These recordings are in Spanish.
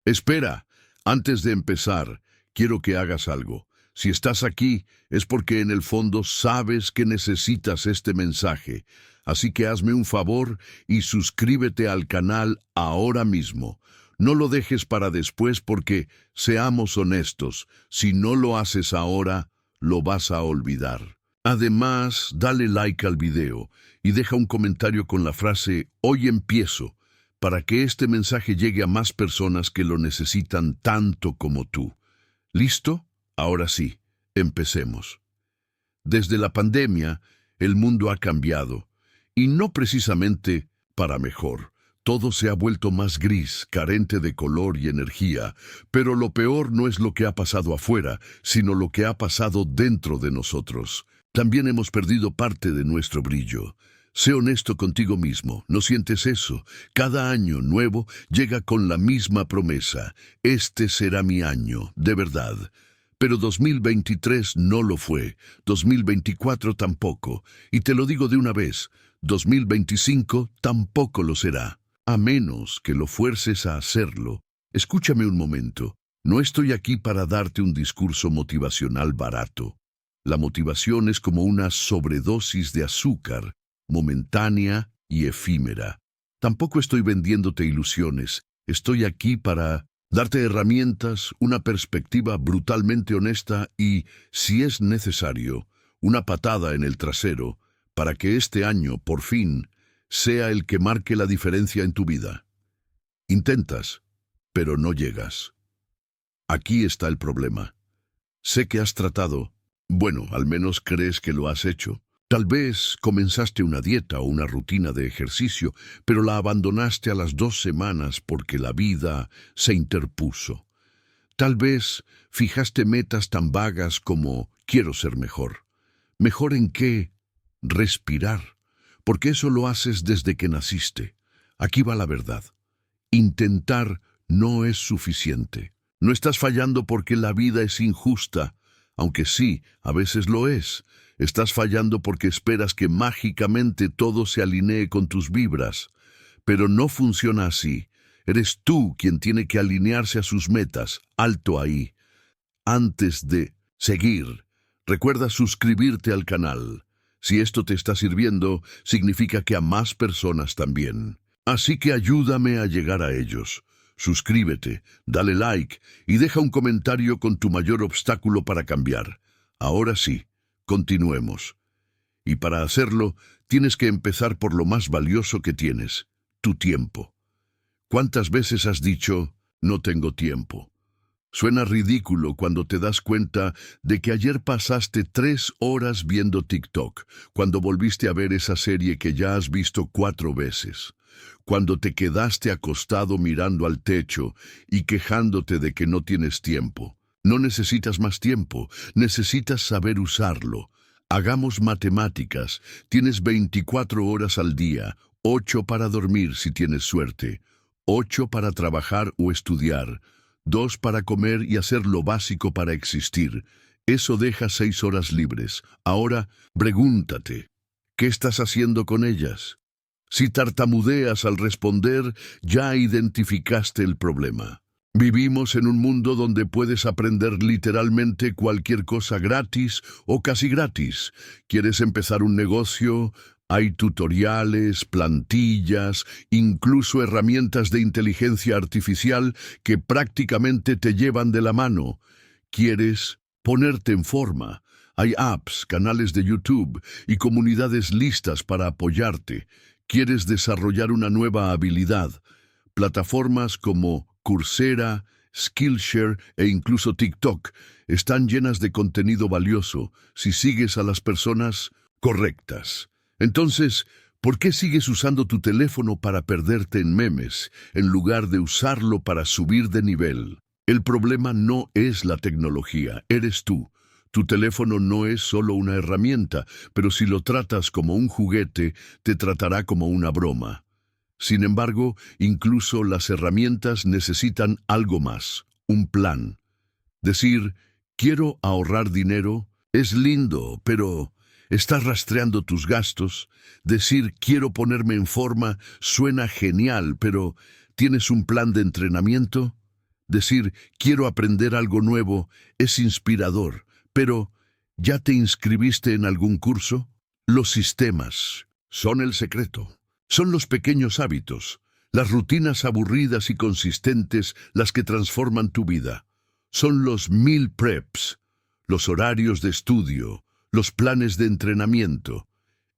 Espera, antes de empezar, quiero que hagas algo. Si estás aquí, es porque en el fondo sabes que necesitas este mensaje. Así que hazme un favor y suscríbete al canal ahora mismo. No lo dejes para después porque, seamos honestos, si no lo haces ahora, lo vas a olvidar. Además, dale like al video y deja un comentario con la frase «Hoy empiezo», para que este mensaje llegue a más personas que lo necesitan tanto como tú. ¿Listo? Ahora sí, empecemos. Desde la pandemia, el mundo ha cambiado, y no precisamente para mejor. Todo se ha vuelto más gris, carente de color y energía, pero lo peor no es lo que ha pasado afuera, sino lo que ha pasado dentro de nosotros. También hemos perdido parte de nuestro brillo. Sé honesto contigo mismo, ¿no sientes eso? Cada año nuevo llega con la misma promesa. Este será mi año, de verdad. Pero 2023 no lo fue, 2024 tampoco, y te lo digo de una vez, 2025 tampoco lo será, a menos que lo fuerces a hacerlo. Escúchame un momento, no estoy aquí para darte un discurso motivacional barato. La motivación es como una sobredosis de azúcar, momentánea y efímera. Tampoco estoy vendiéndote ilusiones, estoy aquí para darte herramientas, una perspectiva brutalmente honesta y, si es necesario, una patada en el trasero para que este año, por fin, sea el que marque la diferencia en tu vida. Intentas, pero no llegas. Aquí está el problema. Sé que has tratado, bueno, al menos crees que lo has hecho. Tal vez comenzaste una dieta o una rutina de ejercicio, pero la abandonaste a las 2 semanas porque la vida se interpuso. Tal vez fijaste metas tan vagas como quiero ser mejor. ¿Mejor en qué? Respirar. Porque eso lo haces desde que naciste. Aquí va la verdad. Intentar no es suficiente. No estás fallando porque la vida es injusta, aunque sí, a veces lo es. Estás fallando porque esperas que mágicamente todo se alinee con tus vibras. Pero no funciona así. Eres tú quien tiene que alinearse a sus metas. Alto ahí. Antes de seguir, recuerda suscribirte al canal. Si esto te está sirviendo, significa que a más personas también. Así que ayúdame a llegar a ellos. Suscríbete, dale like y deja un comentario con tu mayor obstáculo para cambiar. Ahora sí. Continuemos. Y para hacerlo, tienes que empezar por lo más valioso que tienes, tu tiempo. ¿Cuántas veces has dicho, no tengo tiempo? Suena ridículo cuando te das cuenta de que ayer pasaste 3 horas viendo TikTok, cuando volviste a ver esa serie que ya has visto 4 veces, cuando te quedaste acostado mirando al techo y quejándote de que no tienes tiempo. No necesitas más tiempo, necesitas saber usarlo. Hagamos matemáticas. Tienes 24 horas al día, 8 para dormir si tienes suerte, 8 para trabajar o estudiar, 2 para comer y hacer lo básico para existir. Eso deja 6 horas libres. Ahora, pregúntate, ¿qué estás haciendo con ellas? Si tartamudeas al responder, ya identificaste el problema. Vivimos en un mundo donde puedes aprender literalmente cualquier cosa gratis o casi gratis. ¿Quieres empezar un negocio? Hay tutoriales, plantillas, incluso herramientas de inteligencia artificial que prácticamente te llevan de la mano. ¿Quieres ponerte en forma? Hay apps, canales de YouTube y comunidades listas para apoyarte. ¿Quieres desarrollar una nueva habilidad? Plataformas como Coursera, Skillshare e incluso TikTok están llenas de contenido valioso si sigues a las personas correctas. Entonces, ¿por qué sigues usando tu teléfono para perderte en memes en lugar de usarlo para subir de nivel? El problema no es la tecnología, eres tú. Tu teléfono no es solo una herramienta, pero si lo tratas como un juguete, te tratará como una broma. Sin embargo, incluso las herramientas necesitan algo más, un plan. Decir, quiero ahorrar dinero, es lindo, pero ¿estás rastreando tus gastos? Decir, quiero ponerme en forma, suena genial, pero ¿tienes un plan de entrenamiento? Decir, quiero aprender algo nuevo, es inspirador, pero ¿ya te inscribiste en algún curso? Los sistemas son el secreto. Son los pequeños hábitos, las rutinas aburridas y consistentes las que transforman tu vida. Son los meal preps, los horarios de estudio, los planes de entrenamiento.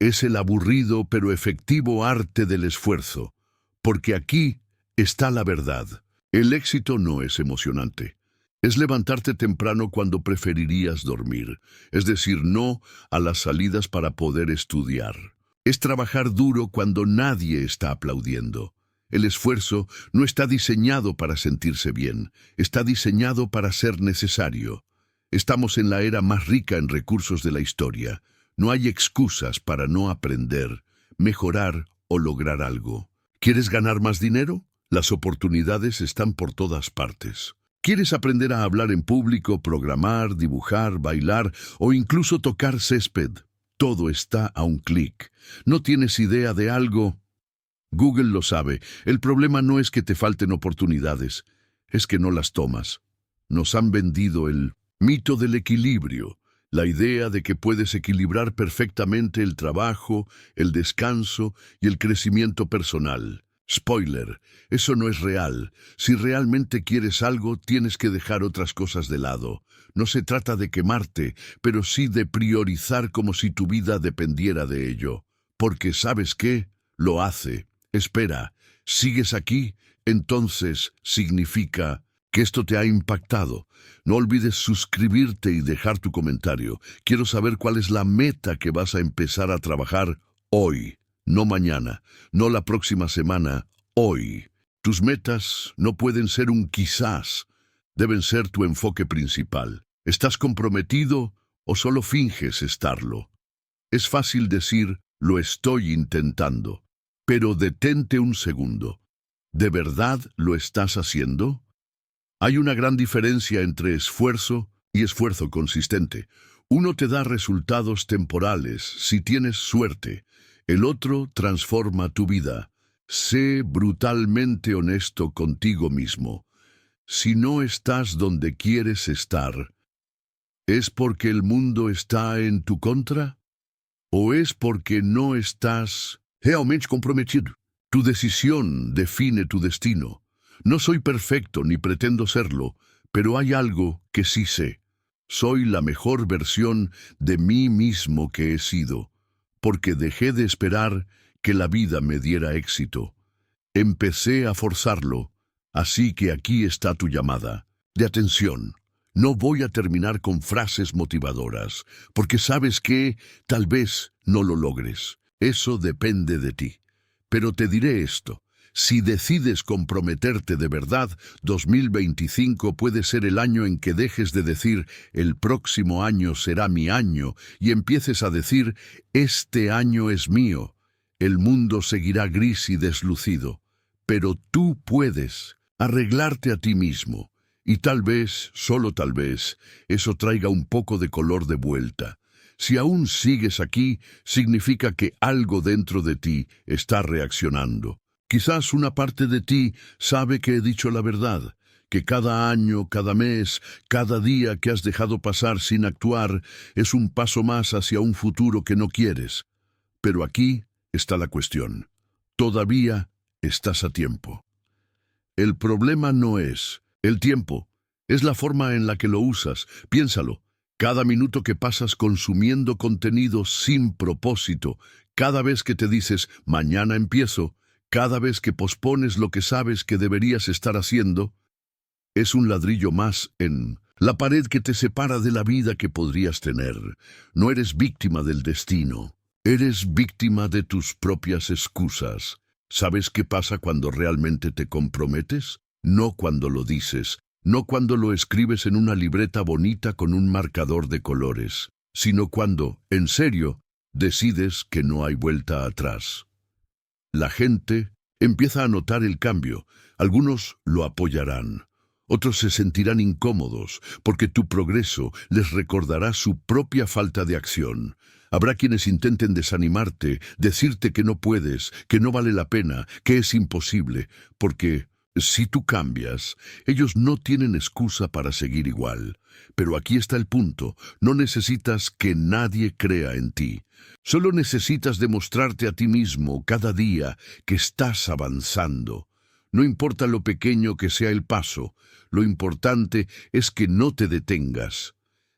Es el aburrido pero efectivo arte del esfuerzo, porque aquí está la verdad. El éxito no es emocionante. Es levantarte temprano cuando preferirías dormir, es decir, no a las salidas para poder estudiar. Es trabajar duro cuando nadie está aplaudiendo. El esfuerzo no está diseñado para sentirse bien, está diseñado para ser necesario. Estamos en la era más rica en recursos de la historia. No hay excusas para no aprender, mejorar o lograr algo. ¿Quieres ganar más dinero? Las oportunidades están por todas partes. ¿Quieres aprender a hablar en público, programar, dibujar, bailar o incluso tocar césped? Todo está a un clic. ¿No tienes idea de algo? Google lo sabe. El problema no es que te falten oportunidades, es que no las tomas. Nos han vendido el mito del equilibrio, la idea de que puedes equilibrar perfectamente el trabajo, el descanso y el crecimiento personal. Spoiler, eso no es real. Si realmente quieres algo, tienes que dejar otras cosas de lado. No se trata de quemarte, pero sí de priorizar como si tu vida dependiera de ello. Porque ¿sabes qué? Lo hace. Espera, ¿sigues aquí? Entonces significa que esto te ha impactado. No olvides suscribirte y dejar tu comentario. Quiero saber cuál es la meta que vas a empezar a trabajar hoy. No mañana, no la próxima semana, hoy. Tus metas no pueden ser un quizás, deben ser tu enfoque principal. ¿Estás comprometido o solo finges estarlo? Es fácil decir, lo estoy intentando, pero detente un segundo. ¿De verdad lo estás haciendo? Hay una gran diferencia entre esfuerzo y esfuerzo consistente. Uno te da resultados temporales si tienes suerte. El otro transforma tu vida. Sé brutalmente honesto contigo mismo. Si no estás donde quieres estar, ¿es porque el mundo está en tu contra? ¿O es porque no estás realmente comprometido? Tu decisión define tu destino. No soy perfecto ni pretendo serlo, pero hay algo que sí sé. Soy la mejor versión de mí mismo que he sido, porque dejé de esperar que la vida me diera éxito. Empecé a forzarlo, así que aquí está tu llamada de atención. No voy a terminar con frases motivadoras, porque sabes que tal vez no lo logres. Eso depende de ti. Pero te diré esto. Si decides comprometerte de verdad, 2025 puede ser el año en que dejes de decir el próximo año será mi año y empieces a decir este año es mío. El mundo seguirá gris y deslucido, pero tú puedes arreglarte a ti mismo y tal vez, solo tal vez, eso traiga un poco de color de vuelta. Si aún sigues aquí, significa que algo dentro de ti está reaccionando. Quizás una parte de ti sabe que he dicho la verdad, que cada año, cada mes, cada día que has dejado pasar sin actuar es un paso más hacia un futuro que no quieres. Pero aquí está la cuestión. Todavía estás a tiempo. El problema no es el tiempo, es la forma en la que lo usas. Piénsalo. Cada minuto que pasas consumiendo contenido sin propósito, cada vez que te dices, mañana empiezo, cada vez que pospones lo que sabes que deberías estar haciendo, es un ladrillo más en la pared que te separa de la vida que podrías tener. No eres víctima del destino, eres víctima de tus propias excusas. ¿Sabes qué pasa cuando realmente te comprometes? No cuando lo dices, no cuando lo escribes en una libreta bonita con un marcador de colores, sino cuando, en serio, decides que no hay vuelta atrás. La gente empieza a notar el cambio. Algunos lo apoyarán. Otros se sentirán incómodos porque tu progreso les recordará su propia falta de acción. Habrá quienes intenten desanimarte, decirte que no puedes, que no vale la pena, que es imposible, porque Si tú cambias, ellos no tienen excusa para seguir igual. Pero aquí está el punto. No necesitas que nadie crea en ti. Solo necesitas demostrarte a ti mismo cada día que estás avanzando. No importa lo pequeño que sea el paso, lo importante es que no te detengas.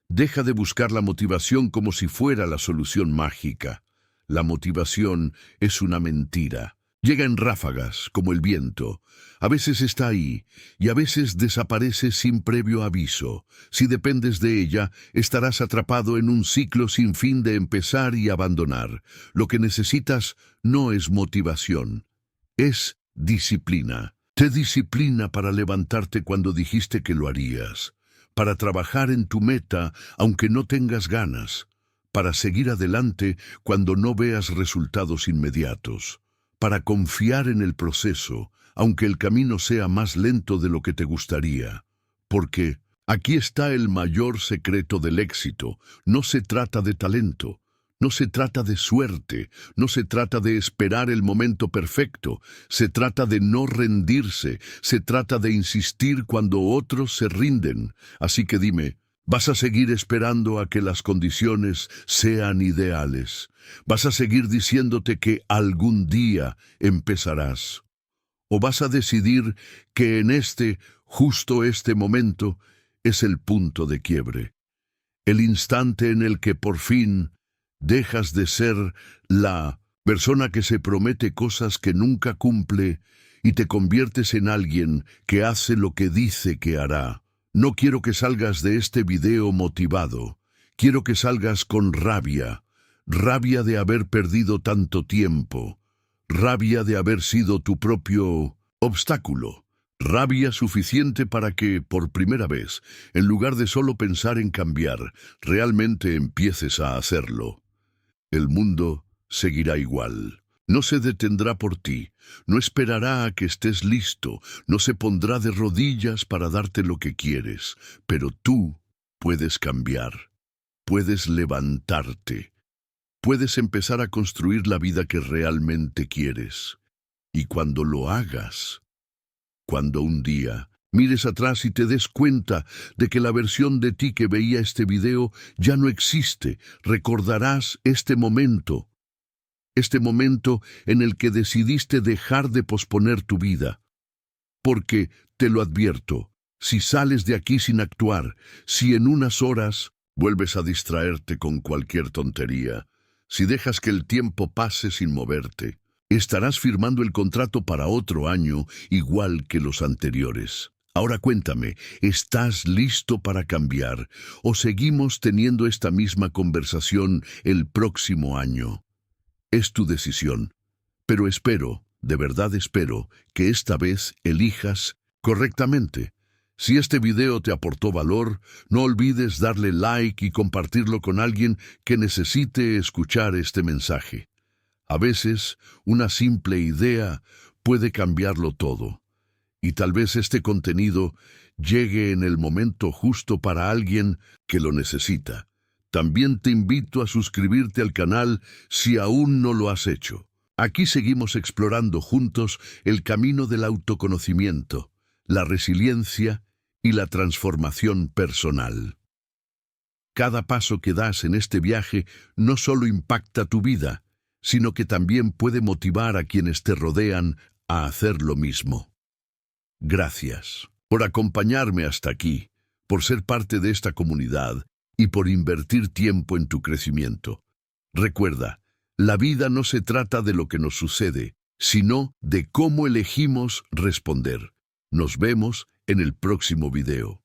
Deja de buscar la motivación como si fuera la solución mágica. La motivación es una mentira. Llega en ráfagas, como el viento. A veces está ahí, y a veces desaparece sin previo aviso. Si dependes de ella, estarás atrapado en un ciclo sin fin de empezar y abandonar. Lo que necesitas no es motivación, es disciplina. Te disciplina para levantarte cuando dijiste que lo harías, para trabajar en tu meta aunque no tengas ganas, para seguir adelante cuando no veas resultados inmediatos, para confiar en el proceso, aunque el camino sea más lento de lo que te gustaría. Porque aquí está el mayor secreto del éxito. No se trata de talento, no se trata de suerte, no se trata de esperar el momento perfecto, se trata de no rendirse, se trata de insistir cuando otros se rinden. Así que dime, ¿vas a seguir esperando a que las condiciones sean ideales? ¿Vas a seguir diciéndote que algún día empezarás? ¿O vas a decidir que justo este momento, es el punto de quiebre? El instante en el que por fin dejas de ser la persona que se promete cosas que nunca cumple y te conviertes en alguien que hace lo que dice que hará. No quiero que salgas de este video motivado. Quiero que salgas con rabia. Rabia de haber perdido tanto tiempo. Rabia de haber sido tu propio obstáculo. Rabia suficiente para que, por primera vez, en lugar de solo pensar en cambiar, realmente empieces a hacerlo. El mundo seguirá igual. No se detendrá por ti, no esperará a que estés listo, no se pondrá de rodillas para darte lo que quieres, pero tú puedes cambiar, puedes levantarte, puedes empezar a construir la vida que realmente quieres. Y cuando lo hagas, cuando un día mires atrás y te des cuenta de que la versión de ti que veía este video ya no existe, recordarás este momento en el que decidiste dejar de posponer tu vida. Porque, te lo advierto, si sales de aquí sin actuar, si en unas horas vuelves a distraerte con cualquier tontería, si dejas que el tiempo pase sin moverte, estarás firmando el contrato para otro año igual que los anteriores. Ahora cuéntame, ¿estás listo para cambiar o seguimos teniendo esta misma conversación el próximo año? Es tu decisión, pero espero, de verdad espero, que esta vez elijas correctamente. Si este video te aportó valor, no olvides darle like y compartirlo con alguien que necesite escuchar este mensaje. A veces, una simple idea puede cambiarlo todo. Y tal vez este contenido llegue en el momento justo para alguien que lo necesita. También te invito a suscribirte al canal si aún no lo has hecho. Aquí seguimos explorando juntos el camino del autoconocimiento, la resiliencia y la transformación personal. Cada paso que das en este viaje no solo impacta tu vida, sino que también puede motivar a quienes te rodean a hacer lo mismo. Gracias por acompañarme hasta aquí, por ser parte de esta comunidad y por invertir tiempo en tu crecimiento. Recuerda, la vida no se trata de lo que nos sucede, sino de cómo elegimos responder. Nos vemos en el próximo video.